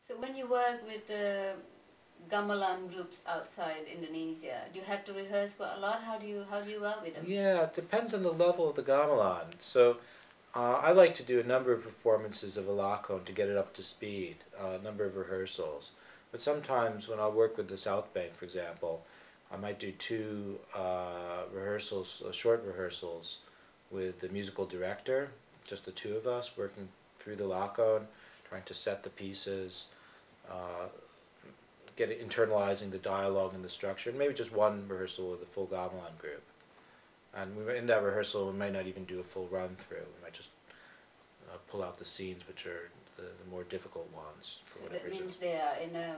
So when you work with the gamelan groups outside Indonesia, do you have to rehearse quite a lot? How do you work with them? Yeah, it depends on the level of the gamelan. So I like to do a number of performances of a lakon to get it up to speed, a number of rehearsals. But sometimes when I work with the South Bank, for example, I might do two rehearsals, short rehearsals with the musical director, just the two of us working through the lakon, trying to set the pieces, uh, internalizing the dialogue and the structure, and maybe just one rehearsal with the full gamelan group. And in that rehearsal, we might not even do a full run through. We might just pull out the scenes which are the more difficult ones. For So whatever that reason. means they are in a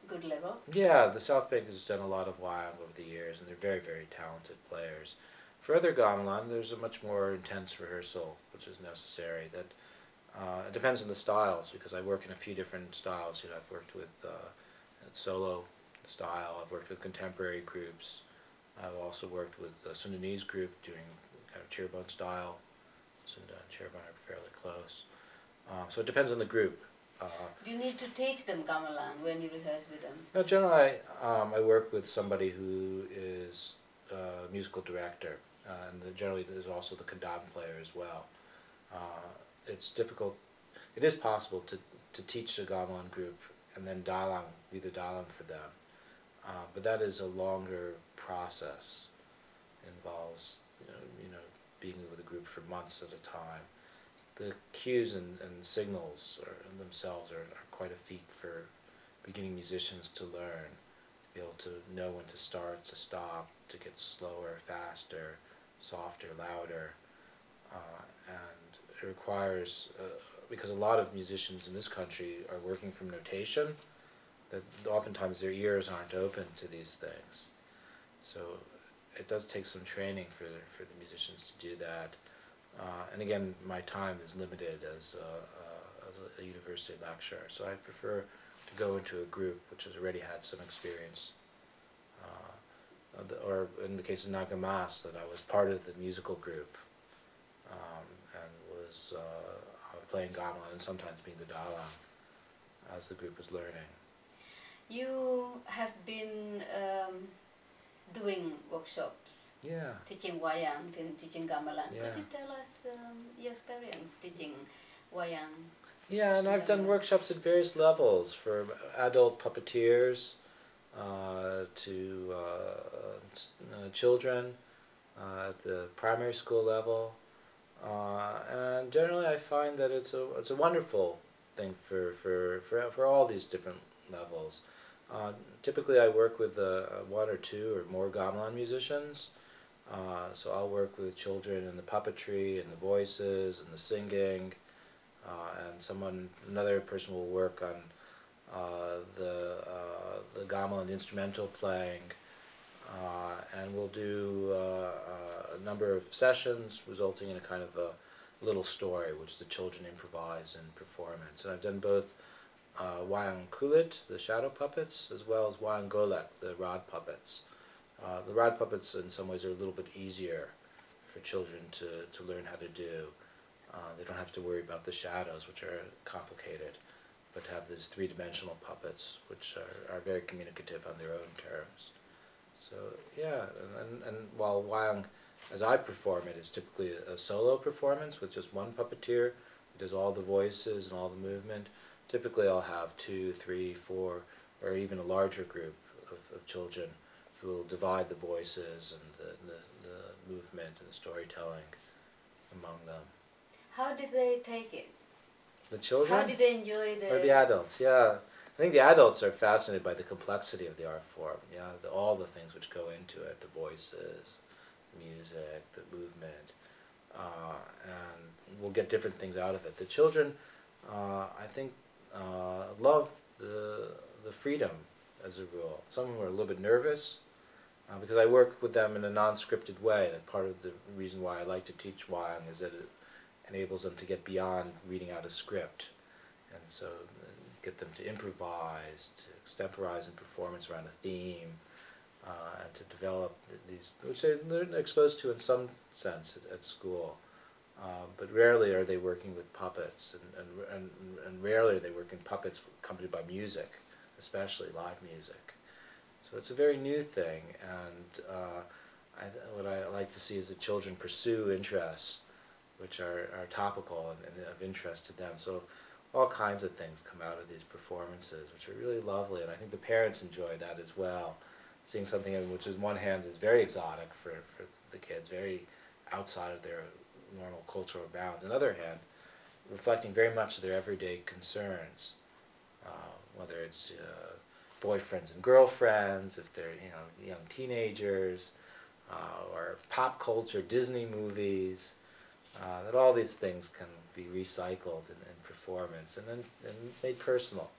good level? Yeah, the South Bank has done a lot of wayang over the years, and they're very, very talented players. For other gamelan, there's a much more intense rehearsal, which is necessary. That it depends on the styles, because I work in a few different styles. I've worked with solo style. I've worked with contemporary groups. I've also worked with a Sundanese group doing kind of Cirebon style. Sunda and Cirebon are fairly close. So it depends on the group. Do you need to teach them gamelan when you rehearse with them? No, generally I work with somebody who is a musical director, and generally there's also the kendama player as well. It's difficult. It is possible to teach a gamelan group and then be the dalang for them. But that is a longer process. It involves being with a group for months at a time. The cues and signals themselves are quite a feat for beginning musicians to learn. To be able to know when to start, to stop, to get slower, faster, softer, louder. And it requires, because a lot of musicians in this country are working from notation, that oftentimes their ears aren't open to these things. So it does take some training for the musicians to do that. And again, my time is limited as a university lecturer, so I prefer to go into a group which has already had some experience. Or in the case of Nagamas, that I was part of the musical group and was playing gamelan and sometimes being the dalang as the group was learning. You have been doing workshops, Yeah. teaching wayang and teaching gamelan. Yeah. Could you tell us your experience teaching wayang? Yeah, and I've done workshops at various levels, for adult puppeteers to children at the primary school level. And generally I find that it's a wonderful thing for all these different levels. Typically I work with one or two or more gamelan musicians. So I'll work with children in the puppetry and the voices and the singing, and another person will work on the gamelan instrumental playing, and we'll do a number of sessions resulting in a kind of a little story which the children improvise in performance. And I've done both wayang kulit, the shadow puppets, as well as wayang golek, the rod puppets. The rod puppets in some ways are a little bit easier for children to learn how to do. They don't have to worry about the shadows, which are complicated, but have these three-dimensional puppets, which are very communicative on their own terms. So yeah, and while wayang, as I perform it, is typically a solo performance with just one puppeteer who does all the voices and all the movement. Typically I'll have 2, 3, 4, or even a larger group of children who will divide the voices and the movement and the storytelling among them. How did they take it? The children? How did they enjoy Or the adults, yeah. I think the adults are fascinated by the complexity of the art form, all the things which go into it, the voices, music, the movement, and we'll get different things out of it. The children, I think, love the freedom as a rule. Some of them are a little bit nervous because I work with them in a non-scripted way. And part of the reason why I like to teach wayang is that it enables them to get beyond reading out a script, and so get them to improvise, to extemporize in performance around a theme, and to develop these, which they're exposed to in some sense at school, But rarely are they working with puppets, and rarely are they working puppets accompanied by music, especially live music. So it's a very new thing, and what I like to see is that children pursue interests which are topical and of interest to them. So all kinds of things come out of these performances, which are really lovely, and I think the parents enjoy that as well. Seeing something which, on one hand, is very exotic for the kids, very outside of their normal cultural bounds. On the other hand, reflecting very much their everyday concerns, whether it's boyfriends and girlfriends, if they're young teenagers, or pop culture, Disney movies. That all these things can be recycled in performance and then made personal.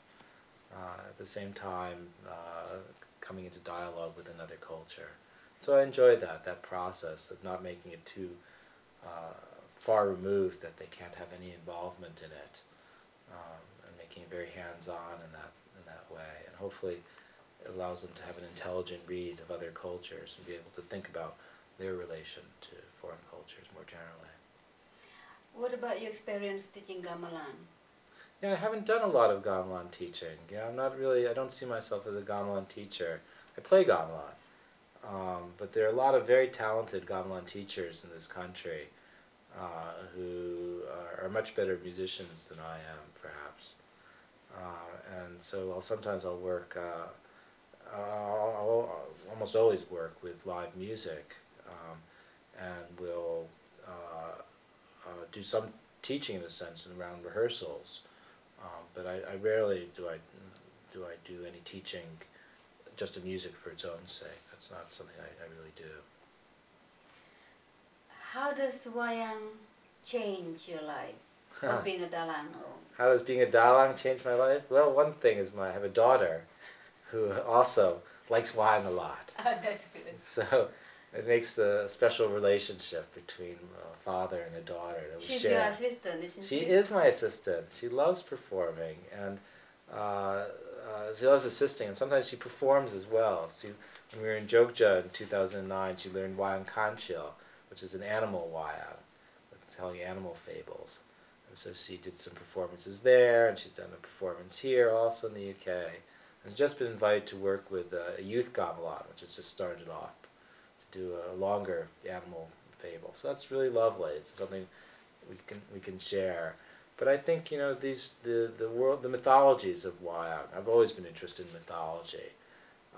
At the same time, coming into dialogue with another culture. So I enjoyed that process of not making it too far removed that they can't have any involvement in it, and making it very hands-on in that way. And hopefully it allows them to have an intelligent read of other cultures and be able to think about their relation to foreign cultures more generally. What about your experience teaching gamelan? Yeah, I haven't done a lot of gamelan teaching. Yeah, I don't see myself as a gamelan teacher. I play gamelan, but there are a lot of very talented gamelan teachers in this country who are much better musicians than I am, perhaps. And so sometimes I'll work, I'll almost always work with live music, and will do some teaching in a sense around rehearsals. But I rarely do I do any teaching just of music for its own sake. That's not something I really do. How does wayang change your life of being a dalang? How does being a dalang change my life? Well, one thing is I have a daughter who also likes wayang a lot. That's good. So it makes a special relationship between a father and a daughter that we She's share. your assistant, isn't she? She is my assistant. She loves performing, and she loves assisting, and sometimes she performs as well. When we were in Jogja in 2009, she learned wayang kancil, which is an animal wayang, telling animal fables. And so she did some performances there, and she's done a performance here also in the UK. And she's just been invited to work with a youth gamelan, which has just started off, to do a longer animal fable. So that's really lovely. It's something we can share. But I think the mythologies of wayang. I've always been interested in mythology.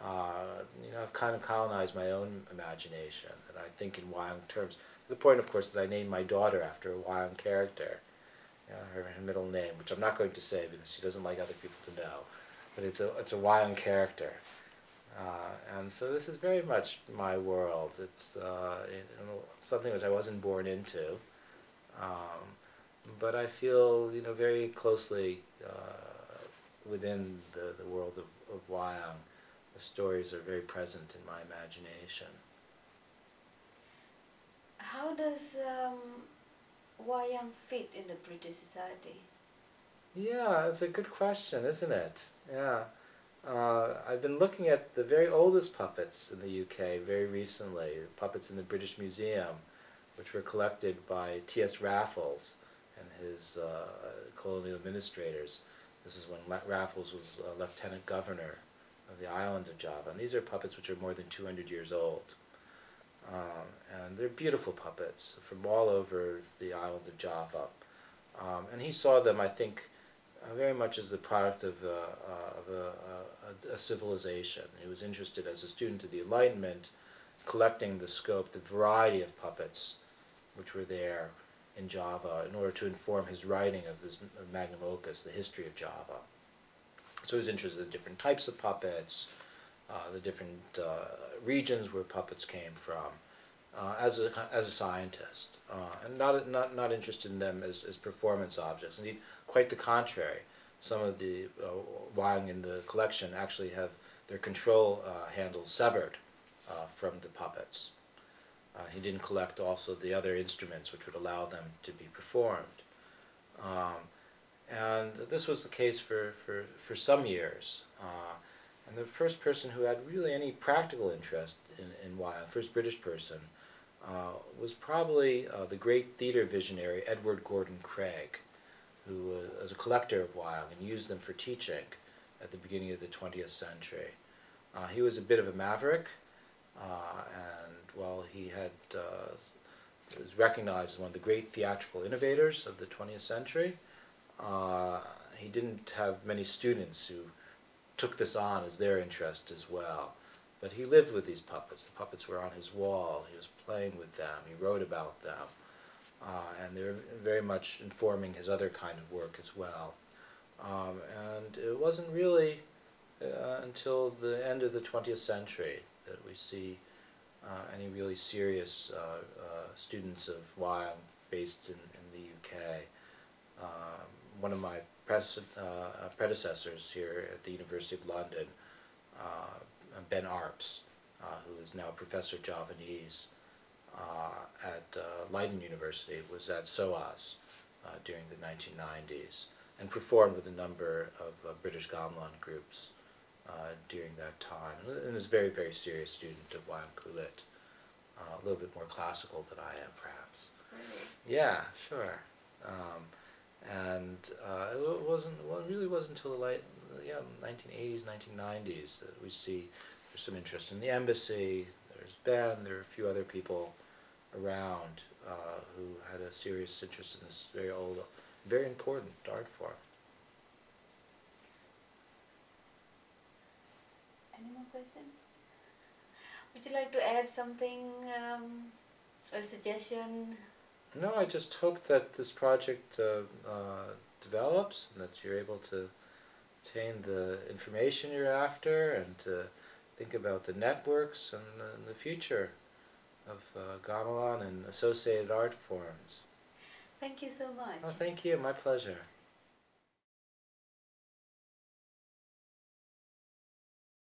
I've kind of colonized my own imagination, and I think in wayang terms. To the point, of course, that I named my daughter after a wayang character, her middle name, which I'm not going to say because she doesn't like other people to know. But it's a wayang character. And so this is very much my world. It's something which I wasn't born into, but I feel very closely within the world of wayang. The stories are very present in my imagination. How does wayang fit in the British society? Yeah, it's a good question, isn't it? Yeah. I've been looking at the very oldest puppets in the UK very recently, puppets in the British Museum, which were collected by T.S. Raffles and his colonial administrators. This is when Raffles was Lieutenant Governor of the island of Java. And these are puppets which are more than 200 years old. And they're beautiful puppets from all over the island of Java. And he saw them, I think, very much as the product of a civilization. He was interested as a student of the Enlightenment, collecting the scope, the variety of puppets which were there in Java in order to inform his writing of his magnum opus, The History of Java. So he was interested in the different types of puppets, the different regions where puppets came from, as a scientist, and not interested in them as performance objects. Indeed, quite the contrary. Some of the wayang in the collection actually have their control handles severed from the puppets. He didn't collect also the other instruments which would allow them to be performed. And this was the case for some years. And the first person who had really any practical interest in wayang, first British person, was probably the great theater visionary Edward Gordon Craig, who was a collector of wild and used them for teaching at the beginning of the 20th century. He was a bit of a maverick, and while he was recognized as one of the great theatrical innovators of the 20th century, he didn't have many students who took this on as their interest as well. But he lived with these puppets. The puppets were on his wall. He was playing with them. He wrote about them. And they were very much informing his other kind of work as well. And it wasn't really until the end of the 20th century that we see any really serious students of Wyong based in the UK. One of my predecessors here at the University of London, Ben Arps, who is now Professor Javanese at Leiden University, was at SOAS during the 1990s and performed with a number of British Gamelan groups during that time, and is a very, very serious student of Wyong Kulit, a little bit more classical than I am, perhaps. Really? Yeah, sure. And it really wasn't until the late 1980s, 1990s that we see there's some interest in the embassy. There's Ben, there are a few other people around who had a serious interest in this very old, very important art form. Any more questions? Would you like to add something, a suggestion? No, I just hope that this project develops and that you're able to obtain the information you're after and to think about the networks and the future of gamelan and associated art forms. Thank you so much. Oh, thank you. My pleasure.